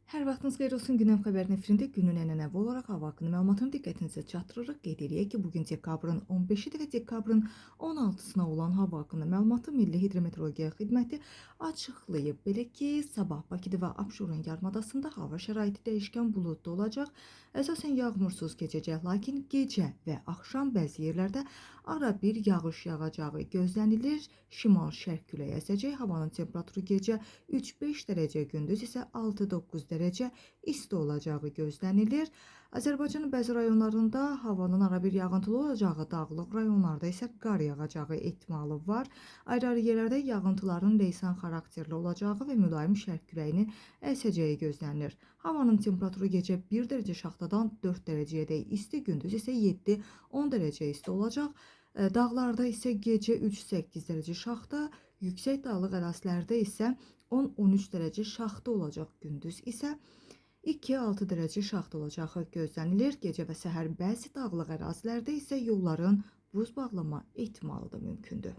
Hər vaxtınız xeyir olsun. Gündəm xəbərinin efirində günün ənənəvi olaraq hava haqqında məlumatını diqqətinizə çatdırırıq. Qeyd edirik ki, bugün dekabrın 15-idir və dekabrın 16-sına olan hava haqqında məlumatı Milli Hidrometeorologiya Xidməti açıqlayıb. Belə ki, sabah Bakıda və Abşeron yarımadasında hava şəraiti dəyişkən buludlu olacaq. Əsasən yağmursuz keçəcək, lakin gecə və axşam bəzi yerlərdə ara bir yağış yağacağı gözlənilir. Şimal-şərq küləyi əsəcək. Havanın temperaturu gecə 3-5 dərəcə, gündüz isə 6-9 dərəcə isti olacağı gözlənilir. Azərbaycanın bəzi rayonlarında havanın arabir yağıntılı olacağı, dağlıq rayonlarda isə qar yağacağı ehtimalı var. Ayrı-ayrı yerlərdə yağıntıların leysan xarakterli olacağı və mülayim şərq küləyinin əsəcəyi gözlənilir. Havanın temperaturu gecə 1 dərəcə şaxtadan 4 dərəcəyədək isti, gündüz isə 7-10 dərəcə isti olacaq. Dağlarda isə gecə 3-8 dərəcə şaxta, yüksək dağlıq ərazilərdə isə 10-13 dərəcə şaxta olacaq, gündüz isə 2-6 dərəcə şaxta olacağı gözlənilir. Gecə və səhər bəzi dağlıq ərazilərdə isə yolların buz bağlama ehtimalı da mümkündür.